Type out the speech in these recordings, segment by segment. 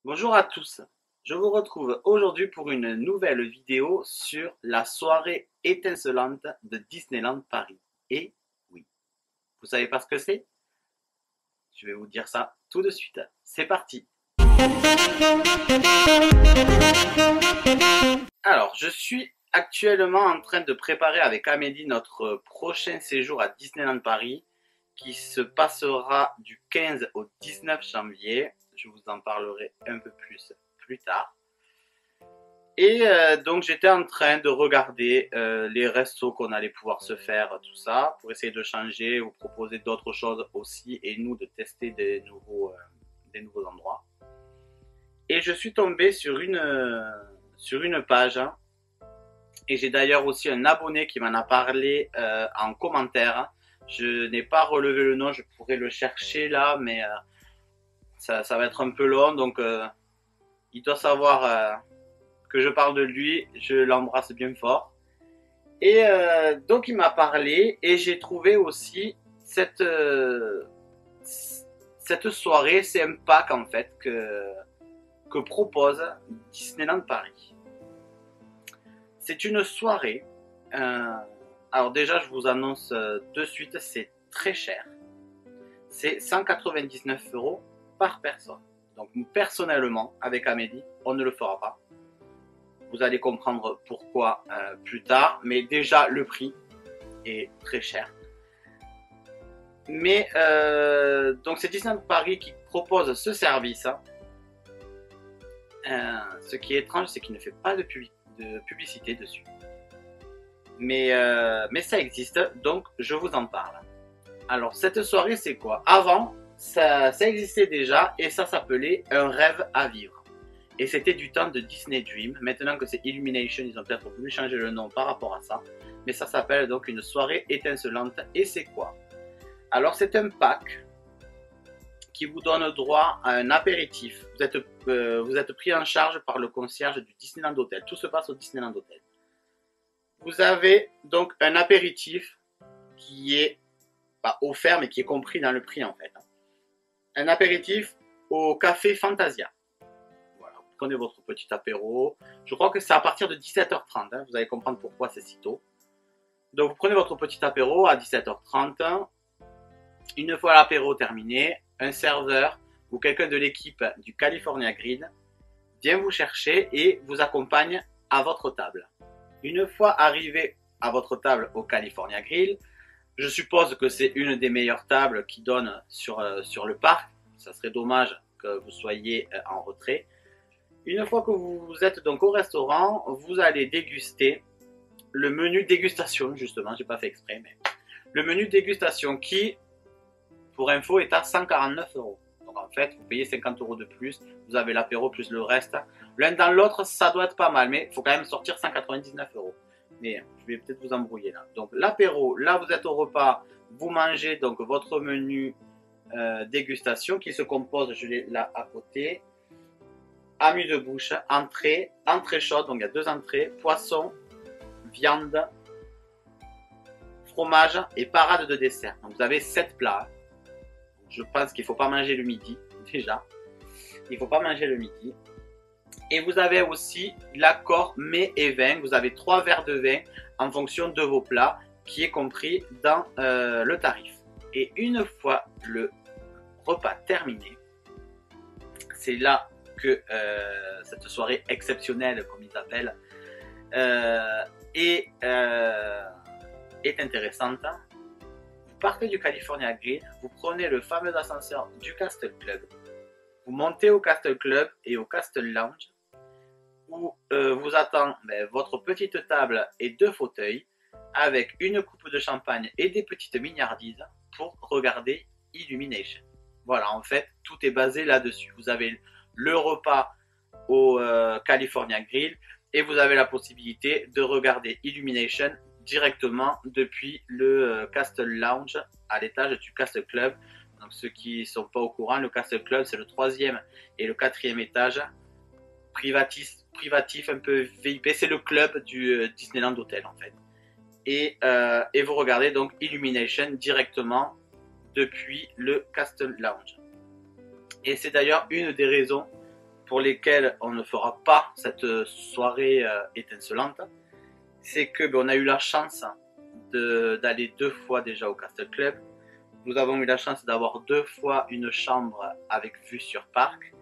Bonjour à tous, je vous retrouve aujourd'hui pour une nouvelle vidéo sur la soirée étincelante de Disneyland Paris. Et oui, vous savez pas ce que c'est? Je vais vous dire ça tout de suite. C'est parti. Alors, je suis actuellement en train de préparer avec Amélie notre prochain séjour à Disneyland Paris qui se passera du 15 au 19 janvier. Je vous en parlerai un peu plus tard. Et donc j'étais en train de regarder les restos qu'on allait pouvoir se faire, tout ça, pour essayer de changer ou proposer d'autres choses aussi, et nous de tester des nouveaux endroits. Et je suis tombé sur une page, hein, et j'ai d'ailleurs aussi un abonné qui m'en a parlé en commentaire. Je n'ai pas relevé le nom, je pourrais le chercher là, mais ça va être un peu long, donc il doit savoir que je parle de lui, je l'embrasse bien fort. Et donc il m'a parlé et j'ai trouvé aussi cette soirée, c'est un pack en fait que propose Disneyland Paris. C'est une soirée, euh, alors déjà je vous annonce de suite, c'est très cher. C'est 199 € par personne. Donc personnellement, avec Amélie, on ne le fera pas. Vous allez comprendre pourquoi plus tard, mais déjà le prix est très cher. Mais donc c'est Disneyland Paris qui propose ce service. Hein. Ce qui est étrange, c'est qu'il ne fait pas de publicité dessus. Mais ça existe, donc je vous en parle. Alors cette soirée, c'est quoi? Avant, ça existait déjà et ça s'appelait Un rêve à vivre. Et c'était du temps de Disney Dream. Maintenant que c'est Illumination, ils ont peut-être voulu changer le nom par rapport à ça. Mais ça s'appelle donc une soirée étincelante. Et c'est quoi? Alors c'est un pack qui vous donne droit à un apéritif. Vous êtes pris en charge par le concierge du Disneyland Hotel. Tout se passe au Disneyland Hotel. Vous avez donc un apéritif qui est pas offert, mais qui est compris dans le prix en fait. Un apéritif au café Fantasia. Voilà, vous prenez votre petit apéro. Je crois que c'est à partir de 17h30. Hein, vous allez comprendre pourquoi c'est si tôt. Donc vous prenez votre petit apéro à 17h30. Une fois l'apéro terminé, un serveur ou quelqu'un de l'équipe du California Grill vient vous chercher et vous accompagne à votre table. Une fois arrivé à votre table au California Grill, je suppose que c'est une des meilleures tables qui donne sur le parc. Ça serait dommage que vous soyez en retrait. Une fois que vous êtes donc au restaurant, vous allez déguster le menu dégustation, justement, j'ai pas fait exprès, mais le menu dégustation qui, pour info, est à 149 €. Donc en fait, vous payez 50 € de plus, vous avez l'apéro plus le reste. L'un dans l'autre, ça doit être pas mal, mais il faut quand même sortir 199 €. Mais je vais peut-être vous embrouiller là. Donc l'apéro, là vous êtes au repas, vous mangez donc votre menu dégustation qui se compose, je l'ai là à côté, amis de bouche, entrée, entrée chaude, donc il y a deux entrées, poisson, viande, fromage et parade de dessert. Donc vous avez 7 plats. Je pense qu'il ne faut pas manger le midi, déjà. Il ne faut pas manger le midi. Et vous avez aussi l'accord mets et vin. Vous avez 3 verres de vin en fonction de vos plats, qui est compris dans le tarif. Et une fois le repas terminé, c'est là que cette soirée exceptionnelle, comme ils appellent, euh, est, est intéressante. Vous partez du California Grill, vous prenez le fameux ascenseur du Castle Club, vous montez au Castle Club et au Castle Lounge, où vous attend votre petite table et 2 fauteuils, avec une coupe de champagne et des petites mignardises pour regarder Illumination. Voilà, en fait, tout est basé là-dessus. Vous avez le repas au California Grill et vous avez la possibilité de regarder Illumination directement depuis le Castle Lounge à l'étage du Castle Club. Donc ceux qui ne sont pas au courant, le Castle Club c'est le 3e et le 4e étage, privatif un peu VIP, c'est le club du Disneyland Hotel en fait. Et vous regardez donc Illumination directement depuis le Castle Lounge. Et c'est d'ailleurs une des raisons pour lesquelles on ne fera pas cette soirée étincelante, c'est que on a eu la chance d'aller 2 fois déjà au Castle Club. Nous avons eu la chance d'avoir 2 fois une chambre avec vue sur parc.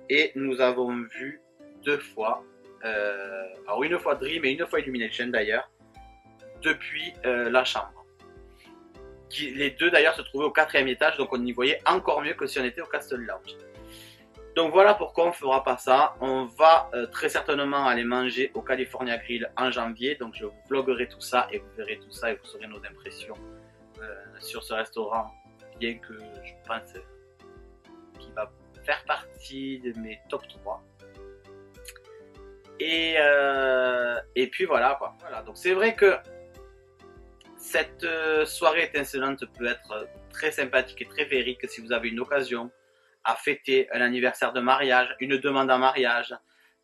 Et nous avons vu 2 fois, alors une fois Dream et une fois Illumination d'ailleurs, depuis la chambre. Les deux d'ailleurs se trouvaient au 4e étage, donc on y voyait encore mieux que si on était au Castle Lounge. Donc voilà pourquoi on ne fera pas ça. On va très certainement aller manger au California Grill en janvier, donc je vous vloguerai tout ça et vous verrez tout ça et vous saurez nos impressions sur ce restaurant, bien que je pense qu'il va faire partie de mes top 3. Et puis voilà quoi. Voilà, donc c'est vrai que cette soirée étincelante peut être très sympathique et très féerique si vous avez une occasion à fêter un anniversaire de mariage, une demande en mariage,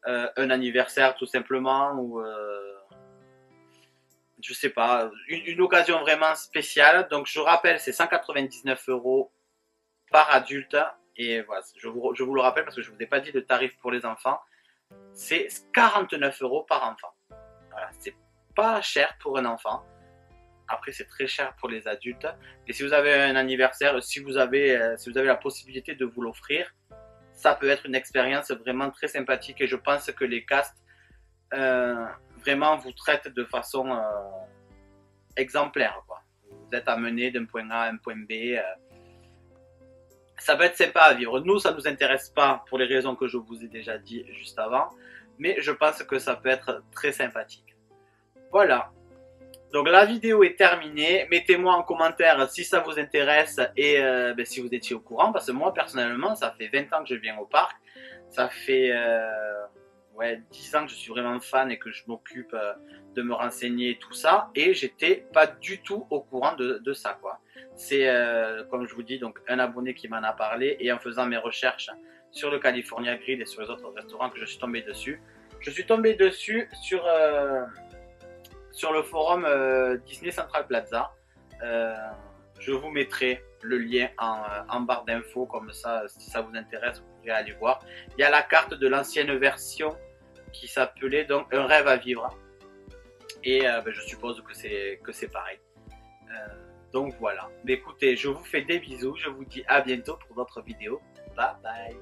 un anniversaire tout simplement, ou je sais pas, une occasion vraiment spéciale. Donc je rappelle, c'est 199 € par adulte. Et voilà, je vous le rappelle parce que je ne vous ai pas dit le tarif pour les enfants. C'est 49 € par enfant. Voilà, c'est pas cher pour un enfant. Après, c'est très cher pour les adultes. Et si vous avez un anniversaire, si vous avez la possibilité de vous l'offrir, ça peut être une expérience vraiment très sympathique. Et je pense que les castes vraiment vous traitent de façon exemplaire, quoi. Vous êtes amené d'un point A à un point B. Ça peut être sympa à vivre. Nous, ça ne nous intéresse pas pour les raisons que je vous ai déjà dit juste avant. Mais je pense que ça peut être très sympathique. Voilà. Donc la vidéo est terminée. Mettez-moi en commentaire si ça vous intéresse et si vous étiez au courant. Parce que moi, personnellement, ça fait 20 ans que je viens au parc. Ça fait 10 ans que je suis vraiment fan et que je m'occupe de me renseigner et tout ça. Et j'étais pas du tout au courant de ça, quoi. C'est, comme je vous dis, donc un abonné qui m'en a parlé. Et en faisant mes recherches sur le California Grill et sur les autres restaurants que je suis tombé dessus. Je suis tombé dessus sur le forum Disney Central Plaza. Je vous mettrai le lien en barre d'infos, comme ça, si ça vous intéresse, vous pourrez aller voir. Il y a la carte de l'ancienne version qui s'appelait donc Un rêve à vivre. Et je suppose que c'est pareil. Donc voilà. Mais écoutez, je vous fais des bisous. Je vous dis à bientôt pour d'autres vidéos. Bye bye.